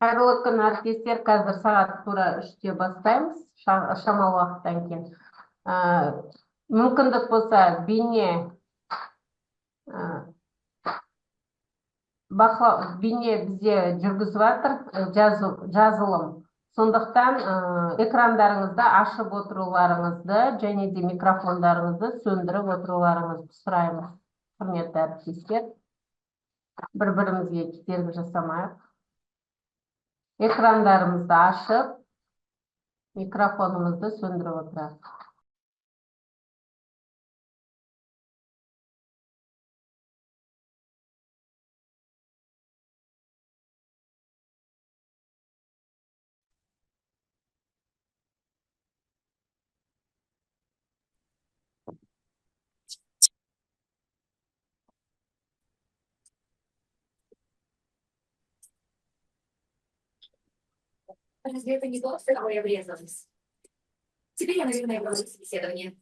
Қайырлы күн, әріптестер. Қазір сағат тура 3-те бастаймыз, шамалы уақыттан кейін. Мүмкіндік болса, бейне бізде жүргізіп жатыр, жазылым. Сондықтан экрандарыңызды ашып отыруларыңызды және де микрофондарыңызды сөндіріп отыруларыңызды сұраймыз. Құрметті әріптестер, бір-бірімізге кедергі жасамайық. Экрандарымызды ашып, микрофонымызды сөндіріп отырайық. Разве это не то, что я врезалась? Теперь я, наверное, провожу собеседование.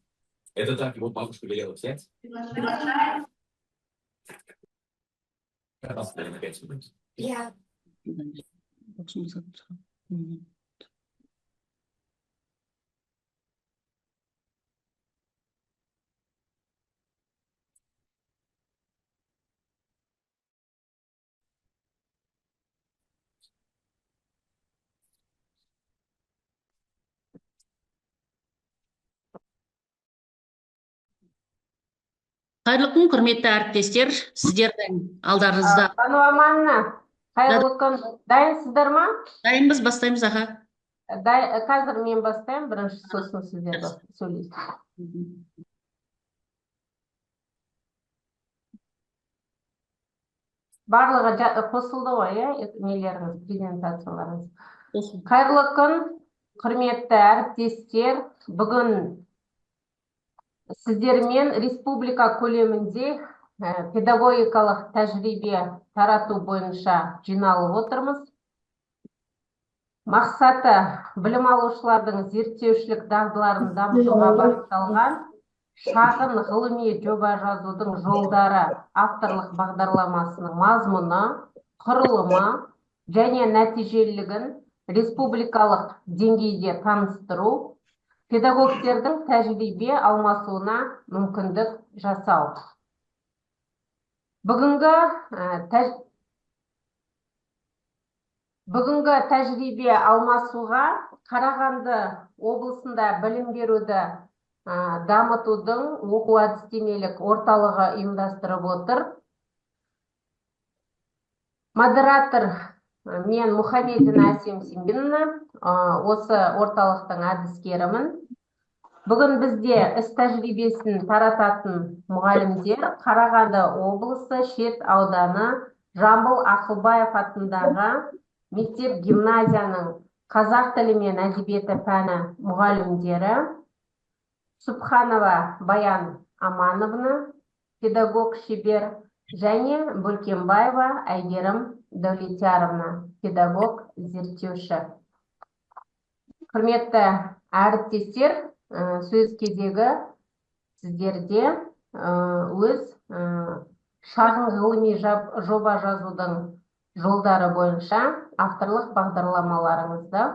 Это так, его бабушка велела взять? Оставили на 5 минут. Я... Қайырлы күн, құрметті әріптестер, сіздердің алдарыңызда. Пановаманна, қайырлы күн. Дайынсыздар ма? Дайынбыз, бастаймыз, аға. Қазір мен бастаймын, бірінші сосын сіздер сөйлейсіз. Барлығы қосылды ғой, нелеріңіз, презентацияларыңыз. Қайырлы күн, құрметті әріптестер, бүгін сіздермен республика көлемінде педагогикалық тәжірибе тарату бойынша жиналып отырмыз. Мақсаты білім алушылардың зерттеушілік дағдыларын дамытуға бағытталған шағын ғылыми жоба жазудың жолдары авторлық бағдарламасының мазмұны, құрылымы және нәтижелілігін республикалық деңгейде таныстыру, педагогтердің тәжірибе алмасуына мүмкіндік жасау. Бүгінгі тәжірибе алмасуға Қарағанды облысында білім беруді дамытудың оқу-әдістемелік орталығы ұйымдастырып отыр. Модератор мен Мұхамедина Әсем Сембинна, осы орталықтың әдіскерімін. Бүгін бізде іс тәжірибесін тарататын мұғалімдер Қарағанды облысы Шет ауданы Жамбыл Ақылбаев атындағы мектеп гимназияның қазақ тілі мен әдебиеті пәні мұғалімдері Субханова Баян Амановна, педагог шебер, және Бөлкенбаева Әйгерім Дәулетияровна, педагог зерттеуші. Құрметті әріптестер, сөз кезегі сіздерде өз шағын ғылыми жоба жазудың жолдары бойынша авторлық бағдарламаларыңызды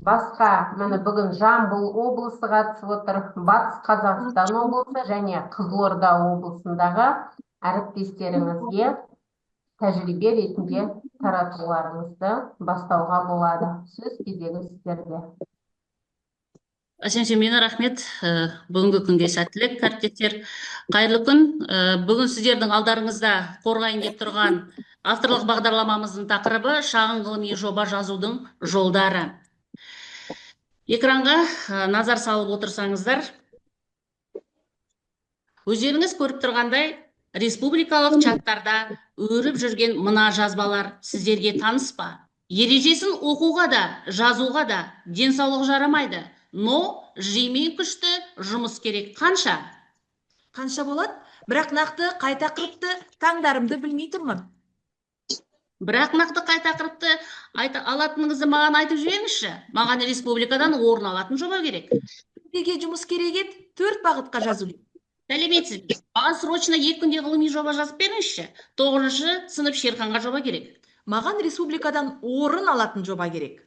басқа, бүгін Жамбыл облысы қатысып отыр, Батыс Қазақстан облысы және Қызылорда облысындағы әріптестеріңізге тәжірибе ретінде таратуларыңызды бастауға болады. Сөз кезегі сіздерде. Әсем Сембина, рахмет. Бүгінгі күнге сәттілік, әріптестер. Қайырлы күн. Бүгін сіздердің алдарыңызда қорғайын деп тұрған авторлық бағдарламамыздың тақырыбы шағын ғылыми жоба жазудың жолдары. Экранға назар салып отырсаңыздар, өздеріңіз көріп тұрғандай, республикалық чаттарда өріп жүрген мына жазбалар сіздерге таныс па? Ережесін оқуға да, жазуға да денсаулық жарамайды, но жимен күшті жұмыс керек. Қанша? Қанша болады? Бірақ нақты қай тақырыпты таңдарымды білмей тұрмын. Бірақ нақты қай тақырыпты алатыныңызды маған айтып жіберіңізші. Маған республикадан орын алатын жоба керек. Неге жұмыс керек еді? 4 бағытқа жазу. Сәлеметсіз бе? Маған срочно 2 күнде ғылыми жоба жазып беріңізші. 9-шы сынып Шерханға жоба керек. Маған республикадан орын алатын жоба керек.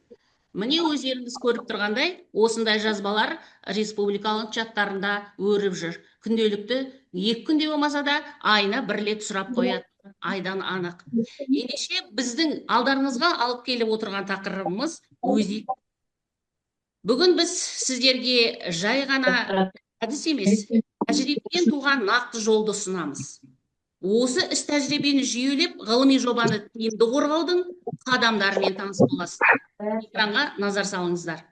Міне өздеріңіз көріп тұрғандай, осындай жазбалар республикалық чаттарында өріп жүр. Күнделікті 2 күнде болмаса да айына 1 рет сұрап қояды. Айдан анық. Ендеше біздің алдарыңызға алып келіп отырған тақырыбымыз өзек. Бүгін біз сіздерге жай ғана әдіс емес, тәжірибеден туған нақты жолды ұсынамыз. Осы іс тәжірибені жүйелеп, ғылыми жобаны тиімді қорғаудың қадамдарымен таныс боласыздар. Экранға назар салыңыздар.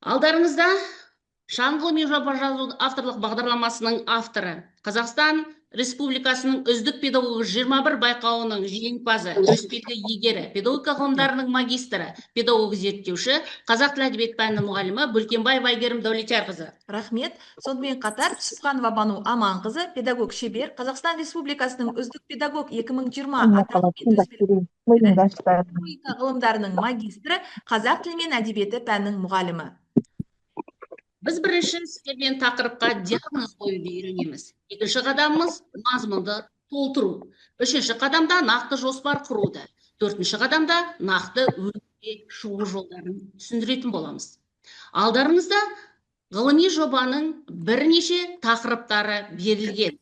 Алдарыңызда шағын ғылыми жоба жазу авторлық бағдарламасының авторы, Қазақстан Республикасының үздік педагогі 21 байқауының жеңімпазы, төсбелгі иегері, педагогика ғылымдарының магистрі, педагог зерттеуші, қазақ тілі әдебиет пәнінің мұғалімі Бөлкенбаева Әйгерім Дәулетиярқызы. Рахмет. Сонымен қатар Түсіпханова Бану Аманқызы, педагог шебер, Қазақстан Республикасының үздік педагог 2020 аталымымен төсбелгі педагогика ғылымдарының магистрі, қазақ тілі мен әдебиеті пәнінің мұғалімі. Біз бірінші сіздермен тақырыпқа диагноз қоюды үйренеміз. Екінші қадамымыз мазмұнды толтыру. Үшінші қадамда нақты жоспар құруды. Төртінші қадамда нақты өртке шығу жолдарын түсіндіретін боламыз. Алдарыңызда ғылыми жобаның бірнеше тақырыптары берілген.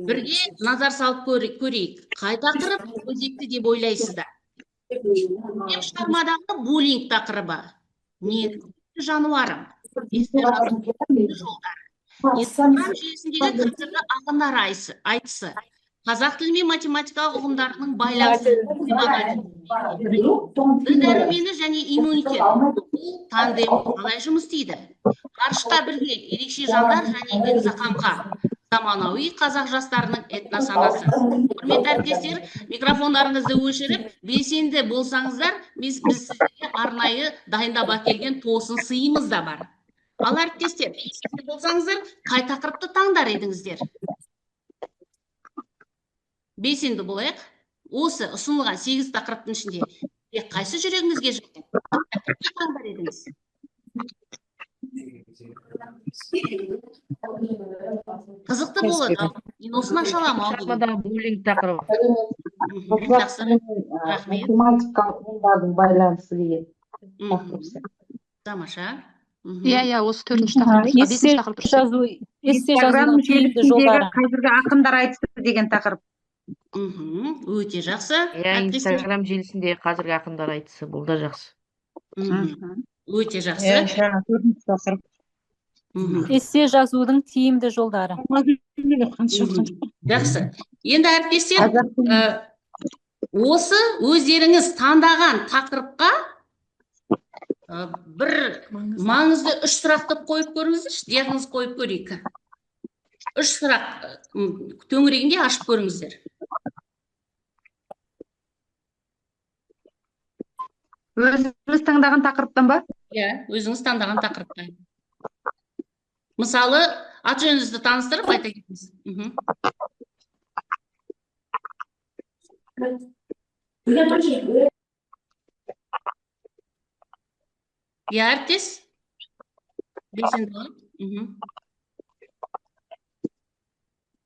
Бірге назар салып көрейік. Қай тақырып өзекті деп ойлайсыздар? Мен шығармадағы буллинг тақырыбы. Не жануарым? Инстаграм жүйесіндегі қазіргі ақындар айтысы, қазақ тілі мен математикалық ұғымдарының байланысы, дәрумені және иммунитет, бұл тандем қалай жұмыс істейді? Ғарышқа бірге ерекше жандар және энзақамға, заманауи қазақ жастарының этносанасы. Құрметті әріптестер, микрофондарыңызды өшіріп, белсенді болсаңыздар, біз сіздерге арнайы дайындап әкелген тосын сыйымыз да бар. Ал әріптестер, белсенді болсаңыздар, қай тақырыпты таңдар едіңіздер? Белсенді болайық. Осы ұсынылған 8 тақырыптың ішінде қайсы жүрегіңізге жетті? Тақырыпты таңдар едіңіз? Қызықты болады. Мен осыны аша аламын. Шығармадағы буллинг тақырыбы. Жақсы. Рахмет. Математикалық ғылымдардың байланысы деген. Тамаша. Иә, осы 4-ші тақырып. Инстаграм желісіндегі қазіргі ақындар айтысы деген тақырып. Өте жақсы. Инстаграм желісінде қазіргі ақындар айтысы, бұл да жақсы. Өте жақсы. 4-ші тақырып. Эссе жазудың тиімді жолдары. Жақсы. Енді әріптестер, осы өздеріңіз таңдаған тақырыпқа бір маңызды 3 сұрақты қойып көріңіздерші, диагноз қойып көрейік. 3 сұрақ төңірегінде ашып көріңіздер. Өзіңіз таңдаған тақырыптан ба? Иә, өзіңіз таңдаған тақырыптан. Мысалы, аты жөніңізді таныстырып айта кетіңіз. Иә, әріптес? Белсенді бол.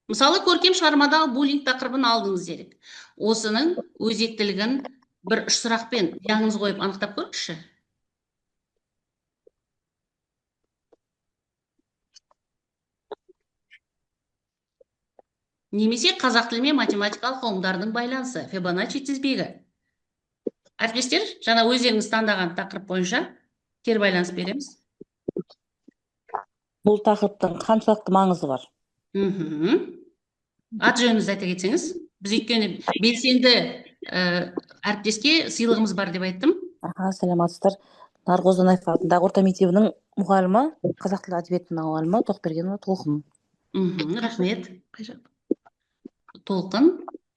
Мысалы, көркем шығармадағы буллинг тақырыбын алдыңыз делік. Осының өзектілігін бір 3 сұрақпен диагноз қойып анықтап көріңізші. Немесе қазақ тілі мен математикалық ғылымдардың байланысы, Фибоначчи тізбегі. Әріптестер, жаңа өздеріңіз таңдаған тақырып бойынша кері байланыс береміз. Бұл тақырыптың қаншалықты маңызы бар? Аты жөніңізді айта кетсеңіз, біз өйткені белсенді әріптеске сыйлығымыз бар деп айттым. Сәлеметсіздер. Нарғозданаев атындағы орта мектебінің мұғалімі, қазақ тілі әдебиетінің мұғалімі Тоқбергенова Толқын. Рахмет. Толқын.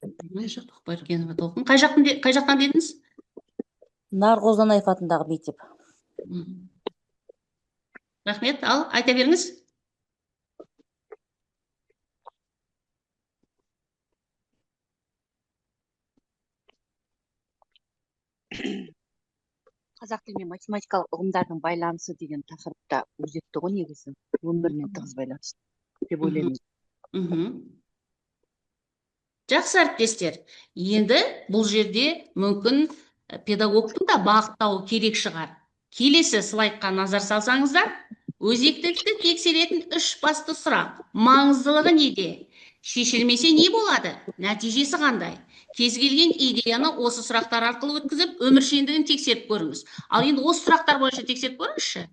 Тоқбергенова Толқын. Қай жақтан дедіңіз? Нарғозданаев атындағы мектеп. Рахмет. Ал, айта беріңіз. Қазақ тілі мен математикалық ұғымдардың байланысы деген тақырыпта өзекті ғой негізі. Өмірмен тығыз байланысты деп ойлаймын. Жақсы әріптестер, енді бұл жерде мүмкін педагогтың да бағыттауы керек шығар. Келесі слайдқа назар салсаңыздар, өзектілікті тексеретін үш басты сұрақ. Маңыздылығы неде? Шешілмесе не болады? Нәтижесі қандай? Кез келген идеяны осы сұрақтар арқылы өткізіп, өміршеңдігін тексеріп көріңіз. Ал енді осы сұрақтар бойынша тексеріп көріңізші.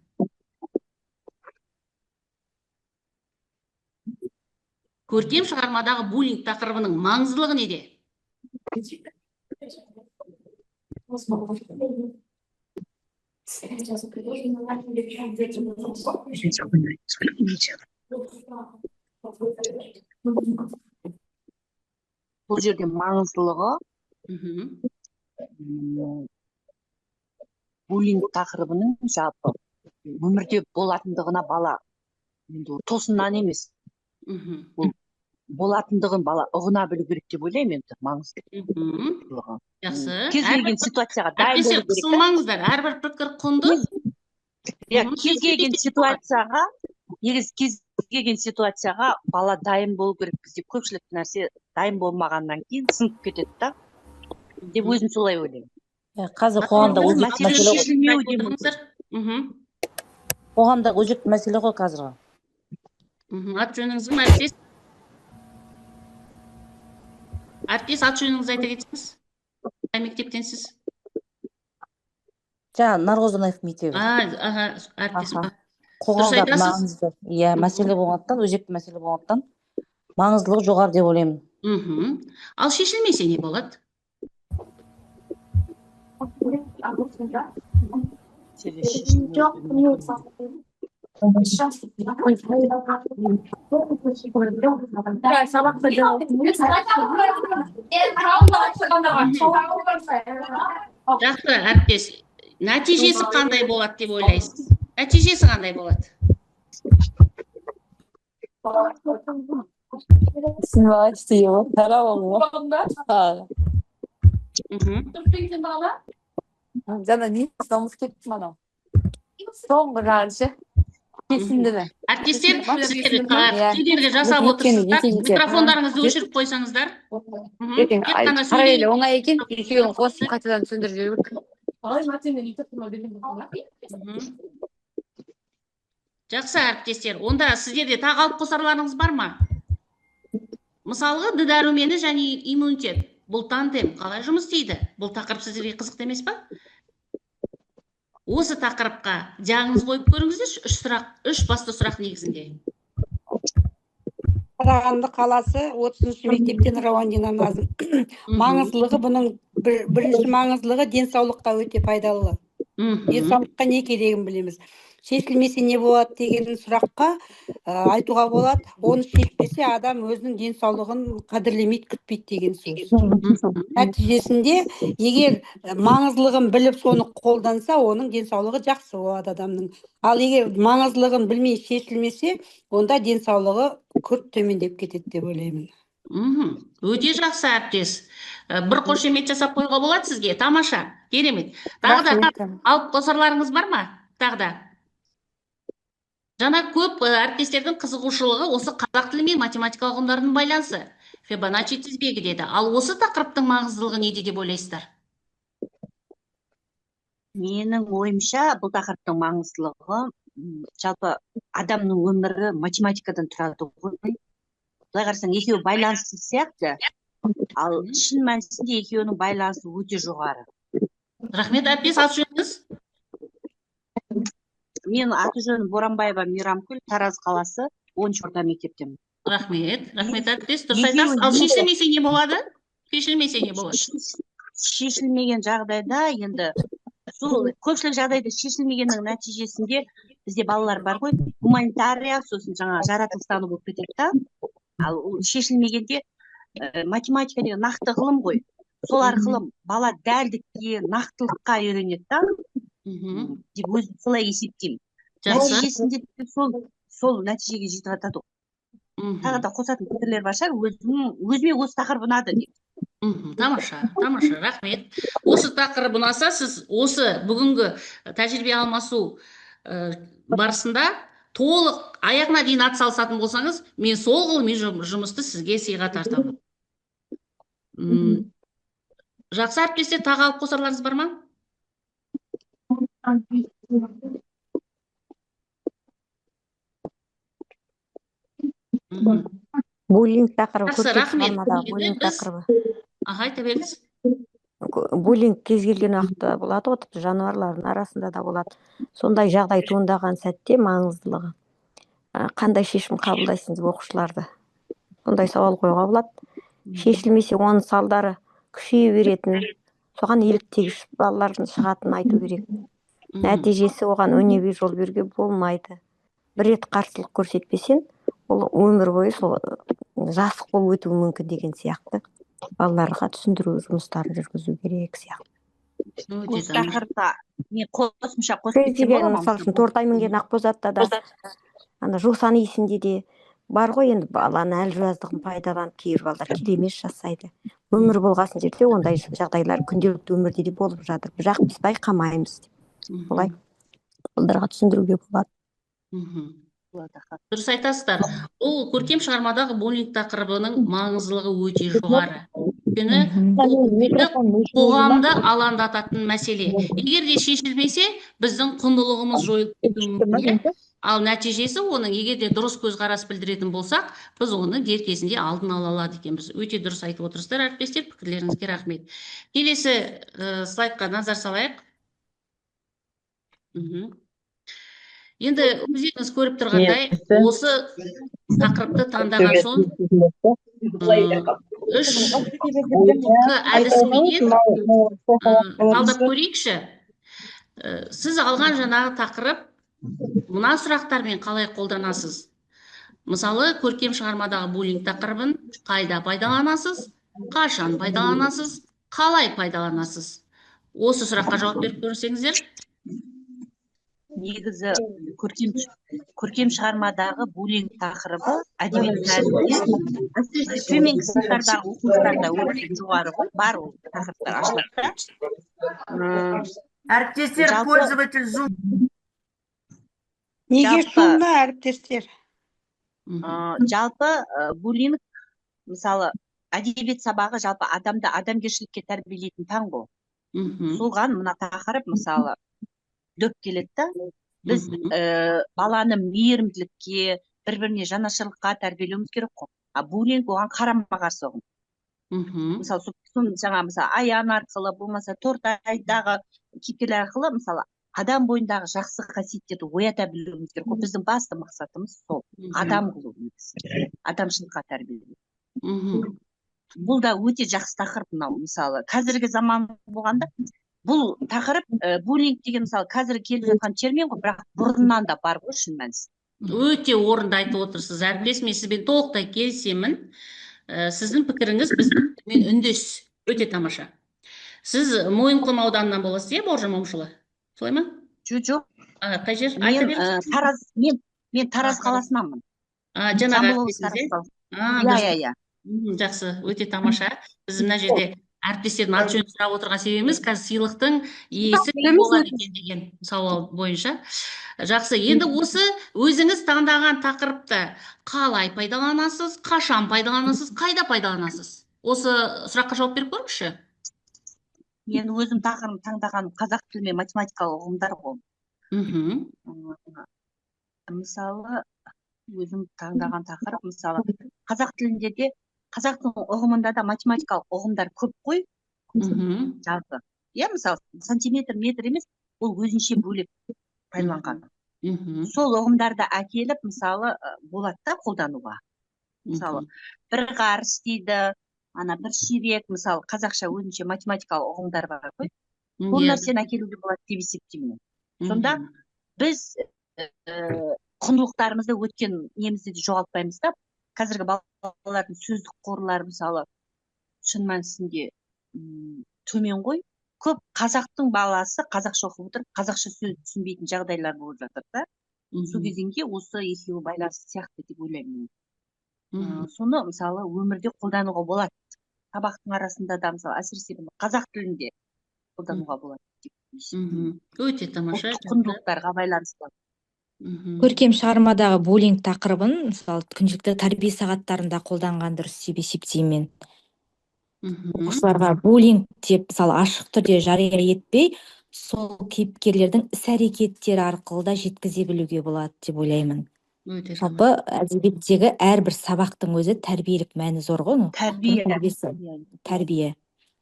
Көркем шығармадағы буллинг тақырыбының маңыздылығы неде? Бұл жерде маңыздылығы буллинг тақырыбының жалпы өмірде болатындығына бала енді тосыннан емес болатындығын бала ұғына білу керек деп ойлаймын енді маңыздылығы. Жақсы. Кез келген ситуацияға дайын болу керек. Қысылмаңыздар, әрбір пікір құнды. Кез келген ситуацияға бала дайын болу керек. Бізде көпшілік нәрсе дайын болмағаннан кейін сынып кетеді да. Деп өзім солай ойлаймын. Қазір қоғамда өзекті мәселе ғой қазіргі. Ат жөніңіз кім, әріптес? Әріптес, ат жөніңізді айта кетсеңіз? Қай мектептенсіз? Нарғозданаев мектебі. Әріптес. Қоғамда маңызды, мәселе болғандықтан, өзекті мәселе болғандықтан, маңыздылығы жоғары деп ойлаймын. Ал шешілмесе не болады? Жақсы, әріптес. Нәтижесі қандай болады деп ойлайсыз? Нәтижесі қандай болады? Жана не намыс кетті мана. Соңғы жарышы кесінді ме? Әріптестер, сіздерге жасап отырсыздар. Микрофондарыңызды өшіріп қойсаңыздар. Қарайлы оңай екен, екеуін қосып қайтадан сөндіріп жіберу керек. Жақсы, әріптестер, онда сіздерде тағы алып қосарларыңыз бар ма? Мысалғы, д дәрумені және иммунитет. Бұл тандем қалай жұмыс істейді? Бұл тақырып сіздерге қызықты емес па? Осы тақырыпқа диагноз қойып көріңіздерші, үш басты сұрақ негізінде. Қарағанды қаласы 30-шы мектептен Рауандина Назым. Маңыздылығы бұның бірінші маңыздылығы денсаулыққа өте пайдалы. Денсаулыққа не керегін білеміз. Шешілмесе не болады деген сұраққа айтуға болады. Оны шешпесе адам өзінің денсаулығын қадірлемейді, күтпейді деген сөз. Нәтижесінде, егер маңыздылығын біліп соны қолданса, оның денсаулығы жақсы болады адамның. Ал егер маңыздылығын білмей шешілмесе, онда денсаулығы күрт төмендеп кетеді деп ойлаймын. Өте жақсы, әріптес. Бір қошемет жасап қойға болады сізге. Тамаша, керемет. Тағы да алып қосарларыңыз бар ма? Тағы да. Жана көп әріптестердің қызығушылығы осы қазақ тілі мен математика ұғымдарының байланысы. Фибоначчи тізбегі деді. Ал осы тақырыптың маңыздылығы неде деп ойлайсыздар? Менің ойымша бұл тақырыптың маңыздылығы жалпы адамның өмірі математикадан тұрады ғой. Былай қарасаң, екеуі байланысты сияқты, ал шын мәнісінде екеуінің байланысы өте жоғары. Рахмет, әріптес, аты жөніңіз? Мен аты жөнім Боранбаева Мейрамкүл, Тараз қаласы, 10-шы орта мектептемін. Рахмет, әріптес, дұрыс айтасыз. Ал шешілмесе не болады? Шешілмесе не болады? Шешілмеген жағдайда енді сол көпшілік жағдайда шешілмегеннің нәтижесінде бізде балалар бар ғой, гуманитария, сосын жаңа жаратылыстану болып кетеді да. Ал шешілмегенде математика деген нақты ғылым ғой. Сол арқылы бала дәлдікке, нақтылыққа үйренеді да. Деп өзім солай есептеймін. Нәтижесінде сол нәтижеге жетіп жатады. Тағы да қосатын пікірлер бар шығар, өзіме осы тақырып ұнады деп. Тамаша, рахмет. Осы тақырып ұнаса, сіз осы бүгінгі тәжірибе алмасу барысында толық аяғына дейін атсалысатын болсаңыз, мен сол ғылыми жұмысты сізге сыйға тартамын. Жақсы әріптестер, тағы алып қосарларыңыз бар ма? Буллинг тақырыбы, Жақсы, көркем рахмет. шығармадағы Енді буллинг біз тақырыбы. айта беріңіз. Буллинг кез келген уақытта болады ғой, тіпті жануарлардың арасында да болады. Сондай жағдай туындаған сәтте маңыздылығы. Қандай шешім қабылдайсыңыз оқушыларды? Сондай сауал қоюға болады. Шешілмесе оның салдары күшейе беретінін, соған еліктегіш балалардың шығатынын айту керек. Нәтижесі оған өнеге жол беруге болмайды. Бір рет қарсылық көрсетпесең, ол өмір бойы сол жасық болып өтуі мүмкін деген сияқты. Балаларға түсіндіру жұмыстарын жүргізу керек сияқты. Осы тақырыпта мен қосымша қосып кетсем болады ма? Мысалы үшін тортай мінген Ақбозатта да, жусан иісінде де бар ғой, енді баланы әлжуаздығын пайдаланып кейбір балалар келемес жасайды. Өмір болғасын жерде ондай жағдайлар күнделікті өмірде де болып жатыр, бірақ біз байқамаймыз. Олай балаларға түсіндіруге болады. Дұрыс айтасыздар. Ол көркем шығармадағы буллинг тақырыбының маңыздылығы өте жоғары. Өйткені бұл қоғамды алаңдататын мәселе. Егер де шешілмесе, біздің құндылығымыз жойылып кетуі мүмкін. Ал нәтижесі оның егер де дұрыс көзқарас білдіретін болсақ, біз оны дер кезінде алдын ала алады екенбіз. Өте дұрыс айтып отырсыздар, әріптестер, пікірлеріңізге рахмет. Келесі слайдқа назар салайық. Енді өзіңіз көріп тұрғандай, осы тақырыпты таңдаған соң үш әдіспенен талдап көрейікші. Сіз алған жаңағы тақырып мына сұрақтармен қалай қолданасыз? Мысалы, көркем шығармадағы буллинг тақырыбын қайда пайдаланасыз, қашан пайдаланасыз, қалай пайдаланасыз? Осы сұраққа жауап беріп көрсеңіздер. Негізі көркем шығармадағы буллинг тақырыбы әдебиет пәнінде әсіресе төменгі сыныптардағы оқушыларда өте жоғары ғой, бар ол тақырыптар ашылады. Әріптестер, пользователь Zoom. Неге сонда әріптестер? Жалпы буллинг, мысалы, әдебиет сабағы жалпы адамды адамгершілікке тәрбиелейтін пән ғой. Соған мына тақырып, мысалы, дөп келеді да, біз баланы мейірімділікке, бір-біріне жанашырлыққа тәрбиелеуіміз керек қой. А буллинг оған қарама-қарсы ұғым. Мысалы, жаңа Аян арқылы, болмаса Тортайдағы кейіпкерлер арқылы, мысалы, адам бойындағы жақсы қасиеттерді оята білуіміз керек қой. Біздің басты мақсатымыз сол, адам қылу, адамшылыққа тәрбиелеу. Бұл да өте жақсы тақырып мынау, мысалы, қазіргі заман болғанда, бұл тақырып буллинг деген мысалы қазір келіп жатқан термин ғой, бірақ бұрыннан да бар ғой шын мәнісінде. Өте орынды айтып отырсыз, әріптесім, мен сізбен толықтай келісемін. Сіздің пікіріңіз біздің үндес, өте тамаша. Сіз Мойынқұм ауданынан боласыз, иә, Бауыржан Момышұлы? Солай ма? Жоқ. Қай жер? Айта беріңіз. Мен Тараз қаласынанмын. Жаңағы әріптесіңіз, иә? Жақсы, өте тамаша. Біз мына жерде әріптестердің аты жөнін сұрап отырған себебіміз қазір сыйлықтың иесі кім болады екен деген сауал бойынша. Жақсы, енді осы өзіңіз таңдаған тақырыпты қалай пайдаланасыз, қашан пайдаланасыз, қайда пайдаланасыз? Осы сұраққа жауап беріп көріңізші. Мен өзім тақырып таңдаған қазақ тілі мен математикалық ұғымдар ғой. Мысалы, өзім таңдаған тақырып, мысалы, қазақ тілінде де қазақтың ұғымында да математикалық ұғымдар көп қой, жалпы. Иә, мысалы, сантиметр, метр емес, ол өзінше бөлек пайдаланған. Сол ұғымдарды әкеліп, мысалы, болады да қолдануға. Мысалы, бір қарыс дейді, бір ширек, мысалы, қазақша өзінше математикалық ұғымдар бар қой. Бұл нәрсені әкелуге болады деп есептеймін. Сонда біз құндылықтарымызды өткен немізді де жоғалтпаймыз да, қазіргі балалардың сөздік қорлары, мысалы, шын мәнісінде төмен ғой. Көп қазақтың баласы қазақша оқып отырып, қазақша сөз түсінбейтін жағдайлар болып жатыр да. Сол кезеңде осы екеуі байланысты сияқты деп ойлаймын. Соны, мысалы, өмірде қолдануға болады. Сабақтың арасында да, мысалы, әсіресе қазақ тілінде қолдануға болады. Өте тамаша. Құндылықтарға байланысты. Көркем шығармадағы буллинг тақырыбын, мысалы, күнделікті тәрбие сағаттарында қолданған дұрыс деп есептеймін мен. оқушыларға буллинг деп мысалы ашық түрде жария етпей, сол кейіпкерлердің іс-әрекеттері арқылы да жеткізе білуге болады деп ойлаймын. Өте Жалпы әдебиеттегі әрбір сабақтың өзі тәрбиелік мәні зор ғой, ну.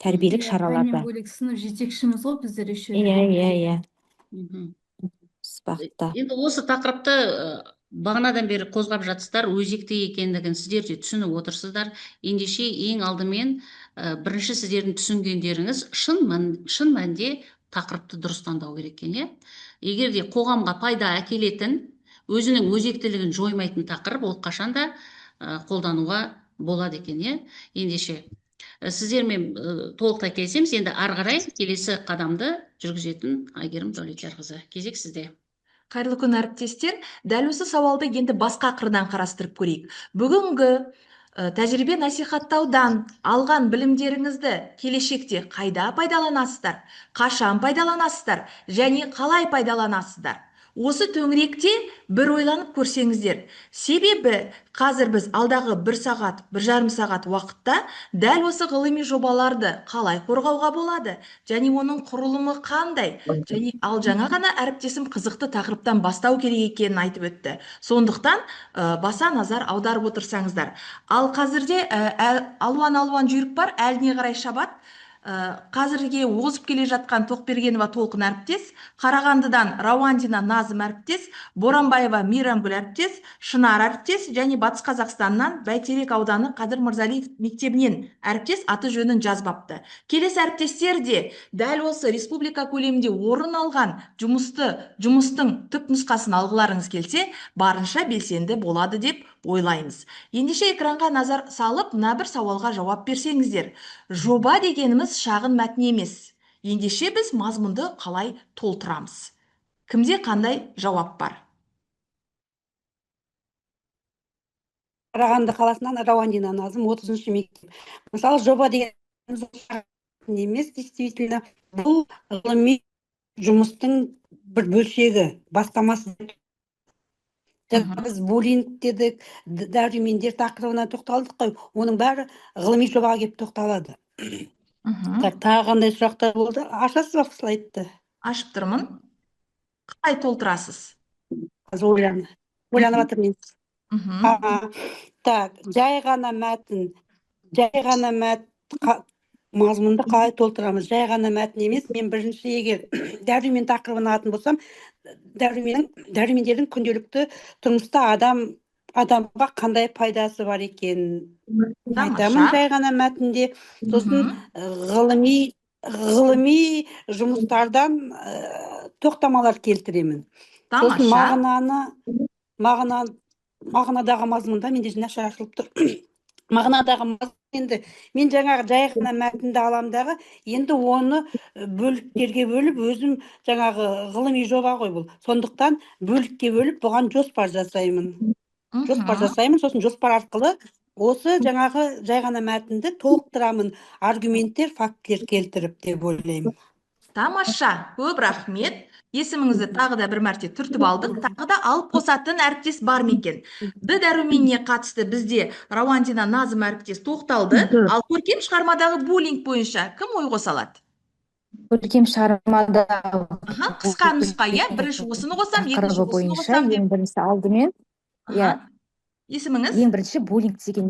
Тәрбиелік шараларда. бөлек сынып жетекшіміз ғой біздер еще. Иә. Бағытта. Енді осы тақырыпты бағанадан бері қозғап жатсыздар, өзекті екендігін сіздер де түсініп отырсыздар. Ендеше ең алдымен бірінші сіздердің түсінгендеріңіз шын мәнінде тақырыпты дұрыс таңдау керек екен, иә? Егер де қоғамға пайда әкелетін, өзінің өзектілігін жоймайтын тақырып ол қашанда қолдануға болады екен, иә? Ендеше сіздермен толықтай келісеміз. Енді ары қарай келесі қадамды жүргізетін Айгерім Дәулетиярқызы. Кезек сізде. Қайырлы күн, әріптестер. Дәл осы сауалды енді басқа қырдан қарастырып көрейік. Бүгінгі тәжірибе насихаттаудан алған білімдеріңізді келешекте қайда пайдаланасыздар, қашан пайдаланасыздар және қалай пайдаланасыздар? Осы төңіректе бір ойланып көрсеңіздер. Себебі қазір біз алдағы 1 сағат, 1,5 сағат уақытта дәл осы ғылыми жобаларды қалай қорғауға болады және оның құрылымы қандай? Және ал жаңа ғана әріптесім қызықты тақырыптан бастау керек екенін айтып өтті. Сондықтан баса назар аударып отырсаңыздар. Ал қазірде алуан жүйрік бар, әліне қарай шабат. Қазірге озып келе жатқан Тоқбергенова Толқын әріптес, Қарағандыдан Рауандина Назым әріптес, Боранбаева Мейрамгүл әріптес, Шынар әріптес және Батыс Қазақстаннан Бәйтерек ауданы Қадыр Мырзалиев мектебінен әріптес аты жөнін жазбапты. Келесі әріптестер де дәл осы республика көлемінде орын алған жұмыстың түп нұсқасын алғыларыңыз келсе, барынша белсенді болады деп ойлаймыз. Ендеше экранға назар салып, мына бір сауалға жауап берсеңіздер. Жоба дегеніміз шағын мәтін емес. Ендеше біз мазмұнды қалай толтырамыз? Кімде қандай жауап бар? Қарағанды қаласынан Рауандина Назым, 30-шы мектеп. Мысалы, жоба дегеніміз шағын емес, действительно, бұл ғылыми жұмыстың бір бөлшегі, бастамасы. Біз буллинг дедік, дәрумендер тақырыбына тоқталдық қой, оның бәрі ғылыми жобаға келіп тоқталады. Тағы қандай сұрақтар болды? Ашасыз ба слайдты? Ашып тұрмын. Қалай толтырасыз? Ойланып жатырмын. Так, жай ғана мәтін мазмұнды қалай толтырамыз? Жай ғана мәтін емес, мен бірінші егер дәрумен тақырыбын алатын болсам, дәрумендердің күнделікті тұрмыста адамға қандай пайдасы бар екен айтамын жай ғана мәтінде. Сосын ғылыми жұмыстардан тоқтамалар келтіремін. Сосын мағынадағы мазмұнда менде нашар ашылып тұр. Мағынадағы мазмұн енді мен жаңағы жай ғана мәтінді аламдағы, енді оны бөліктерге бөліп, өзім жаңағы ғылыми жоба ғой бұл. Сондықтан бөлікке бөліп, бұған жоспар жасаймын. Сосын жоспар арқылы осы жаңағы жай ғана мәтінді толықтырамын, аргументтер, фактілер келтіріп деп ойлаймын. Тамаша, көп рахмет. Есіміңізді тағы да бір мәрте түртіп алдық. Тағы да алып қосатын әріптес бар мекен? Д дәруменіне қатысты бізде Рауандина Назым әріптес тоқталды. Ал көркем шығармадағы буллинг бойынша кім ой қоса алады? Көркем шығармадағы қысқа нұсқа, иә, бірінші осыны қосам, екінші осыны қосам деп. Ең бірінші алдымен, есіміңіз? Ең бірінші буллинг деген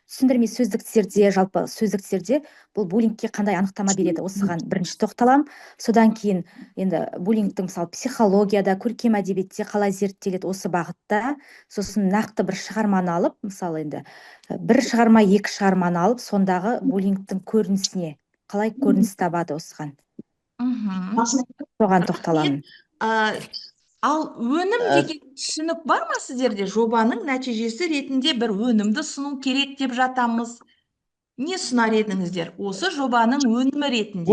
түсіндірме сөздіктерде, жалпы сөздіктерде бұл буллингке қандай анықтама береді, осыған бірінші тоқталам. Содан кейін енді буллингтің мысалы психологияда, көркем әдебиетте қалай зерттеледі осы бағытта. Сосын нақты бір шығарманы алып, мысалы енді бір шығарма, екі шығарманы алып, сондағы буллингтің көрінісіне қалай көрініс табады осыған. Соған тоқталамын. Ал өнім деген түсінік бар ма сіздерде? Жобаның нәтижесі ретінде бір өнімді сұну керек деп жатамыз. Не сұнар едіңіздер? Осы жобаның өнімі ретінде.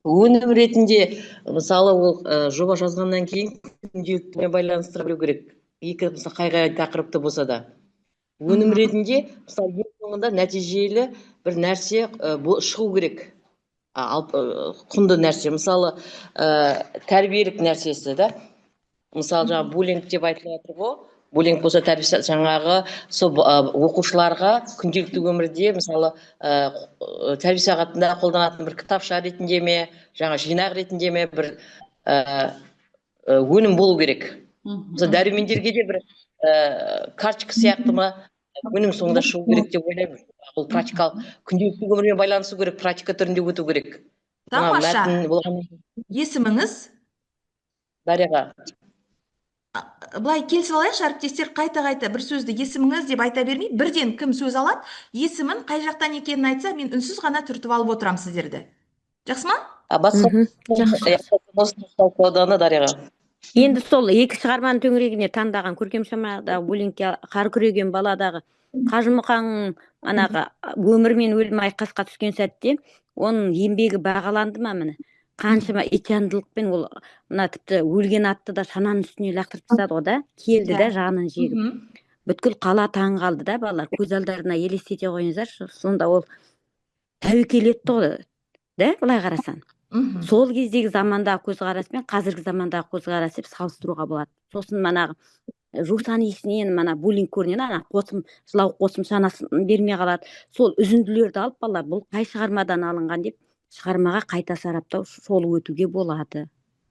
Өнім ретінде, мысалы, ол жоба жазғаннан кейін күнделікпен байланыстыра білу керек. Екі қай тақырыпты болса да. Өнім ретінде, мысалы, ең соңында нәтижелі бір нәрсе шығу керек. Құнды нәрсе, мысалы тәрбиелік нәрсесі да, мысалы жаңа буллинг деп айтылып отыр ғой, буллинг болса жаңағы сол оқушыларға күнделікті өмірде мысалы тәрбие сағатында қолданатын бір кітапша ретінде ме, жаңа жинақ ретінде ме бір өнім болу керек. Мысалы дәрумендерге де бір карточка сияқты ма өнім соңында шығу керек деп ойлаймын. Бұл практикалық күнделікті өмірмен байланысу керек, практика түрінде өту керек. Тамаша. Есіміңіз? Дариға. Былай келісіп алайықшы, әріптестер, қайта бір сөзді есіміңіз деп айта бермей, бірден кім сөз алады, есімін қай жақтан екенін айтса, мен үнсіз ғана түртіп алып отырам сіздерді. Жақсы ма? Дариға. Енді сол екі шығарманың төңірегіне таңдаған көркем шамадағы буллингке қар күреген баладағы Қажымұқан анағы өмір мен өлім айқасқа түскен сәтте оның еңбегі бағаланды ма міне? Қаншама итжандылықпен ол мына тіпті өлген атты да шананың үстіне лақтырып тастады ғой да, келді да жағынан жегіп. Бүткіл қала таң қалды да, балалар көз алдарына елестете қойыңыздаршы. Сонда ол тәуекел етті ғой да, былай қарасаң. Сол кездегі замандағы көзқарас пен қазіргі замандағы көзқарас деп салыстыруға болады. Сосын манағы руханисінен мана буллинг көрінен ана жылау қосымшасын бермей қалады. Сол үзінділерді алып балалар бұл қай шығармадан алынған деп шығармаға қайта сараптау сол өтуге болады.